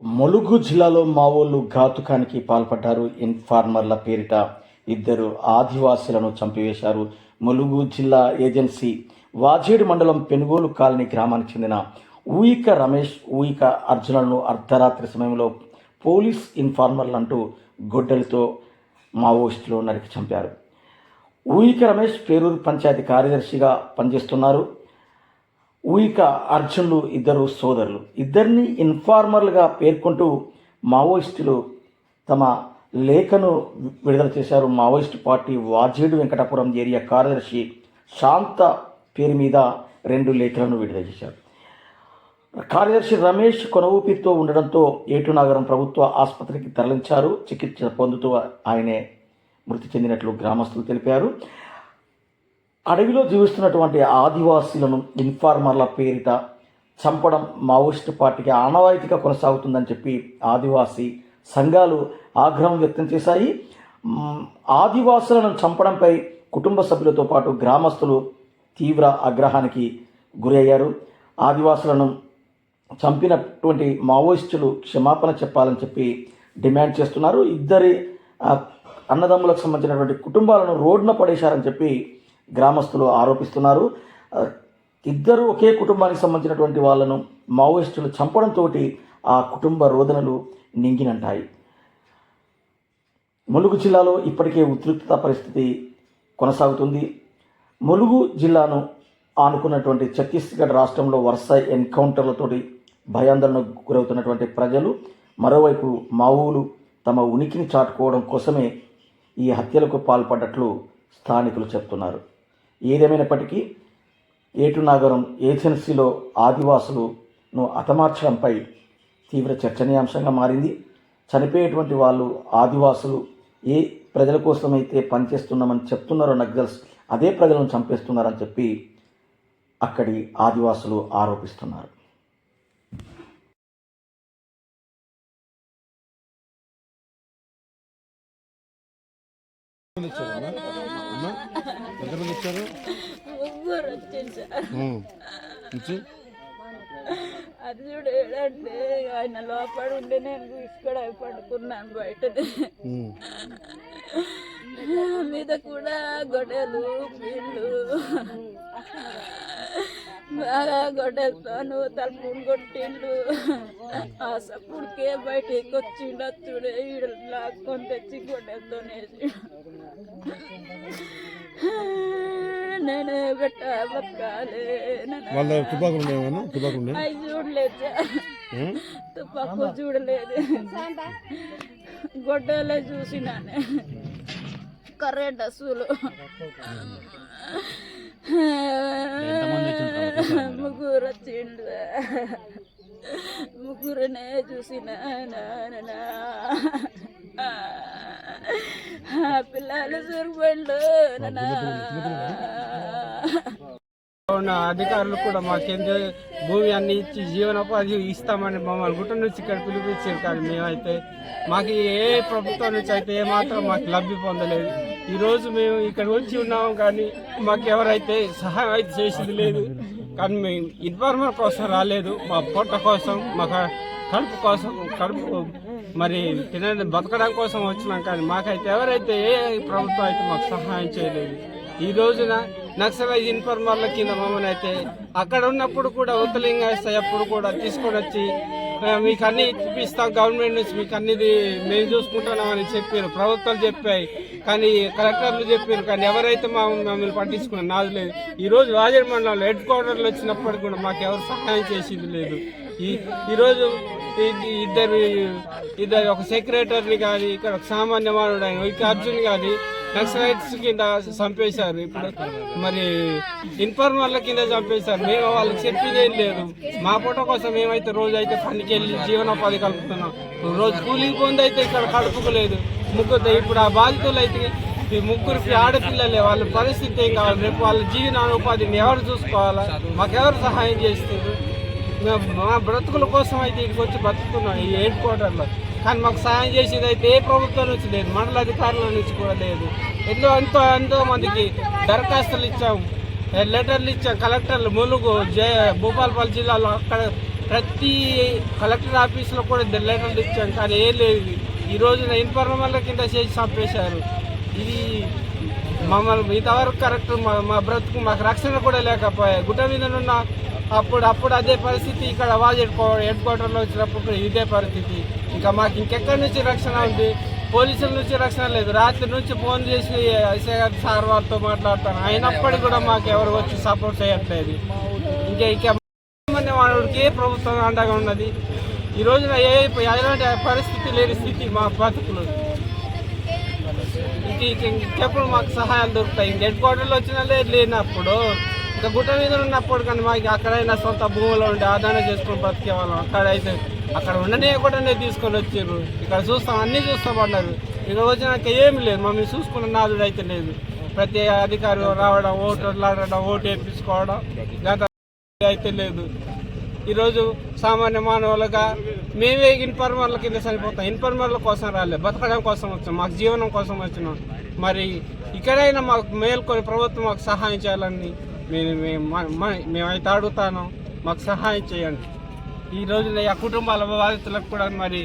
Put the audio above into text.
ములుగు జిల్లాలో మావోలు ఘాతుకానికి పాల్పడ్డారు. ఇన్ఫార్మర్ల పేరిట ఇద్దరు ఆదివాసీలను చంపివేశారు. ములుగు జిల్లా ఏజెన్సీ వాజేడు మండలం పెనుగోలు కాలనీ గ్రామానికి చెందిన ఊయిక రమేష్, ఊయిక అర్జునులను అర్ధరాత్రి సమయంలో పోలీస్ ఇన్ఫార్మర్లు అంటూ గొడ్డలతో మావోయిస్టులు నరికి చంపారు. ఊయిక రమేష్ పేరూరు పంచాయతీ కార్యదర్శిగా పనిచేస్తున్నారు. ఊయిక అర్జునులు ఇద్దరు సోదరులు. ఇద్దరిని ఇన్ఫార్మర్లుగా పేర్కొంటూ మావోయిస్టులు తమ లేఖను విడుదల చేశారు. Maoist party Vajedu Venkatapuram area కార్యదర్శి శాంత పేరు మీద 2 లేఖలను విడుదల చేశారు. కార్యదర్శి రమేష్ కొనవూపిరితో ఉండడంతో ఏటునాగరం ప్రభుత్వ ఆసుపత్రికి తరలించారు. చికిత్స పొందుతూ ఆయనే మృతి చెందినట్లు గ్రామస్తులు తెలిపారు. అడవిలో జీవిస్తున్నటువంటి ఆదివాసీలను ఇన్ఫార్మర్ల పేరిట చంపడం మావోయిస్టు పార్టీకి ఆనవాయితీగా కొనసాగుతుందని చెప్పి ఆదివాసీ సంఘాలు ఆగ్రహం వ్యక్తం చేశాయి. ఆదివాసులను చంపడంపై కుటుంబ సభ్యులతో పాటు గ్రామస్తులు తీవ్ర ఆగ్రహానికి గురి అయ్యారు. ఆదివాసులను చంపినటువంటి మావోయిస్టులు క్షమాపణ చెప్పాలని చెప్పి డిమాండ్ చేస్తున్నారు. ఇద్దరి అన్నదమ్ములకు సంబంధించినటువంటి కుటుంబాలను రోడ్డున పడేశారని చెప్పి గ్రామస్తులు ఆరోపిస్తున్నారు. ఇద్దరు ఒకే కుటుంబానికి సంబంధించినటువంటి వాళ్ళను మావోయిస్టులు చంపడంతో ఆ కుటుంబ రోదనలు నింగినంటాయి. ములుగు జిల్లాలో ఇప్పటికే ఉద్రిక్తత పరిస్థితి కొనసాగుతుంది. ములుగు జిల్లాను ఆనుకున్నటువంటి ఛత్తీస్గఢ్ రాష్ట్రంలో వరుస ఎన్కౌంటర్లతోటి భయాందోళనకు గురవుతున్నటువంటి ప్రజలు, మరోవైపు మావోలు తమ ఉనికిని చాటుకోవడం కోసమే ఈ హత్యలకు పాల్పడ్డట్లు స్థానికులు చెప్తున్నారు. ఏదేమైనప్పటికీ ఏటునాగరం ఏజెన్సీలో ఆదివాసులను హతమార్చడంపై తీవ్ర చర్చనీయాంశంగా మారింది. చనిపోయేటువంటి వాళ్ళు ఆదివాసులు ఏ ప్రజల కోసమైతే పనిచేస్తున్నామని చెప్తున్నారో నక్సల్స్, అదే ప్రజలను చంపేస్తున్నారని చెప్పి అక్కడి ఆదివాసులు ఆరోపిస్తున్నారు. అర్జుడు ఏడంటే ఆయన లోపల ఉండి నేను ఇక్కడ పడుకున్నాను బయటనే. మీద కూడా గొడవలు వీళ్ళు బాగా గొడవలతో తలుపులు కొట్టిండు. ఆ సప్పుడికే బయటికి వచ్చిండు. అచ్చుడే ఈడ లాక్కొని తెచ్చి గొడవలతోనేసి నేను గట్ట బతకాలే. అవి చూడలేదు, తుపాకు చూడలేదు, గొడ్డలే చూసినానే కరెంట్ అసలు. ముగ్గురు వచ్చిండు, ముగ్గురునే చూసిన పిల్లలు సరిపోయిండు. అధికారులు కూడా మాకేందో భూమి అన్ని ఇచ్చి జీవనోపాధి ఇస్తామని మమ్మల్ని గుట్ట నుంచి ఇక్కడ పిలిపించారు. కానీ మేమైతే మాకు ఏ ప్రభుత్వం నుంచి అయితే ఏమాత్రం మాకు లబ్ధి పొందలేదు. ఈరోజు మేము ఇక్కడ వచ్చి ఉన్నాము కానీ మాకు ఎవరైతే సహాయం అయితే చేసింది లేదు. కానీ మేము ఇన్ఫార్మర్ కోసం రాలేదు, మా పొట్ట కోసం, మా కడుపు కోసం, కడుపు మరి తినడం బతకడం కోసం వచ్చినాం. కానీ మాకైతే ఎవరైతే ఏ ప్రభుత్వం అయితే మాకు సహాయం చేయలేదు. ఈ రోజున నక్సలైజ్ ఇన్ఫార్మర్ల కింద మమ్మల్ని అయితే అక్కడ ఉన్నప్పుడు కూడా ఉత్తలింగ అప్పుడు కూడా తీసుకొని వచ్చి మీకు అన్ని చూపిస్తాం, గవర్నమెంట్ నుంచి మీకు అన్నిది మేము చూసుకుంటున్నామని చెప్పారు, ప్రభుత్వాలు చెప్పాయి. కానీ కలెక్టర్లు చెప్పారు, కానీ ఎవరైతే మమ్మల్ని పట్టించుకున్న నాది లేదు. ఈరోజు వాజేడు మండలంలో హెడ్ క్వార్టర్లు వచ్చినప్పటికీ కూడా మాకు ఎవరు సహాయం చేసింది లేదు. ఈరోజు ఇద్దరు ఒక సెక్రటరీని కానీ ఇక్కడ ఒక సామాన్య మానవుడు ఆయన ఒక అర్జున్ కానీ నక్సలైట్స్ కింద చంపేశారు. ఇప్పుడు మరి ఇన్ఫార్మర్ల కింద చంపేశారు. మేము వాళ్ళకి చెప్పిందేం లేదు. మా పూట కోసం మేమైతే రోజు అయితే పనికి వెళ్ళి జీవనోపాధి కలుపుతున్నాం. రోజు కూలింగ్ పొంది అయితే ఇక్కడ కడుపుకు లేదు. ముగ్గురు ఇప్పుడు ఆ బాధితులు అయితే ఈ ముగ్గురికి ఆడపిల్లలే. వాళ్ళ పరిస్థితి ఏం కావాలి? రేపు వాళ్ళ జీవనోపాధిని ఎవరు చూసుకోవాలా? మాకెవరు సహాయం చేస్తారు? మా బ్రతుకుల కోసం అయితే ఇక్కడికి వచ్చి బతుకుతున్నాం ఈ హెడ్ క్వార్టర్లో. కానీ మాకు సాయం చేసేది అయితే ఏ ప్రభుత్వం నుంచి లేదు, మండల అధికారుల నుంచి కూడా లేదు. ఎంతో మందికి దరఖాస్తులు ఇచ్చాము, లెటర్లు ఇచ్చాం. కలెక్టర్లు ములుగు, భూపాలపల్లి జిల్లాలో అక్కడ ప్రతి కలెక్టర్ ఆఫీస్లో కూడా లెటర్లు ఇచ్చాం, కానీ ఏం లేదు. ఈ రోజున ఇన్ఫర్మర్ల కింద చేసి చంపేశారు. ఇది మమ్మల్ని ఇంతవరకు కరెక్ట్ మా బ్రతుకు మాకు రక్షణ కూడా లేకపోయాయి. గుట్ట మీద ఉన్న అప్పుడు అదే పరిస్థితి, ఇక్కడ వాజ్ హెడ్ క్వార్టర్లో వచ్చినప్పుడు ఇదే పరిస్థితి. ఇంకా మాకు ఇంకెక్కడి నుంచి రక్షణ ఉంది? పోలీసుల నుంచి రక్షణ లేదు. రాత్రి నుంచి ఫోన్ చేసి ఎస్ఐ గారి సార్ వాళ్ళతో మాట్లాడతాను, అయినప్పటికీ కూడా మాకు ఎవరు వచ్చి సపోర్ట్ చేయట్లేదు. ఇంకా వాడికి ఏ ప్రభుత్వం అండగా ఉన్నది? ఈ రోజున ఎలాంటి పరిస్థితి లేని స్థితి మా బతుకులు. ఇంకెప్పుడు మాకు సహాయాలు దొరుకుతాయి? హెడ్ క్వార్టర్లో వచ్చినా లేనప్పుడు, ఇంకా గుట్ట మీద ఉన్నప్పుడు కానీ మాకు అక్కడైనా సొంత భూములు ఉండి ఆదాయం చేసుకుని బతికే వాళ్ళం. అక్కడ ఉండనే కూడా తీసుకొని వచ్చారు. ఇక్కడ చూస్తాం, అన్నీ చూస్తామన్నారు. ఇక్కడ వచ్చినాక ఏమి లేదు, మమ్మల్ని చూసుకున్న నాదుడు అయితే లేదు. ప్రతి అధికారి రావడం, ఓట్లు ఆడడం, ఓటు వేయించుకోవడం గత అయితే లేదు. ఈరోజు సామాన్య మానవులుగా మేమే ఇన్ఫర్మర్ల కింద చనిపోతాం. ఇన్ఫర్మర్ల కోసం రాలేదు, బతకడం కోసం వచ్చాం, మాకు జీవనం కోసం వచ్చినాం. మరి ఇక్కడైనా మాకు మేల్కొని ప్రభుత్వం మాకు సహాయం చేయాలని మేమైతే అడుగుతాను. మాకు సహాయం చేయండి. ఈ రోజున ఆ కుటుంబాల బాధితులకు కూడా మరి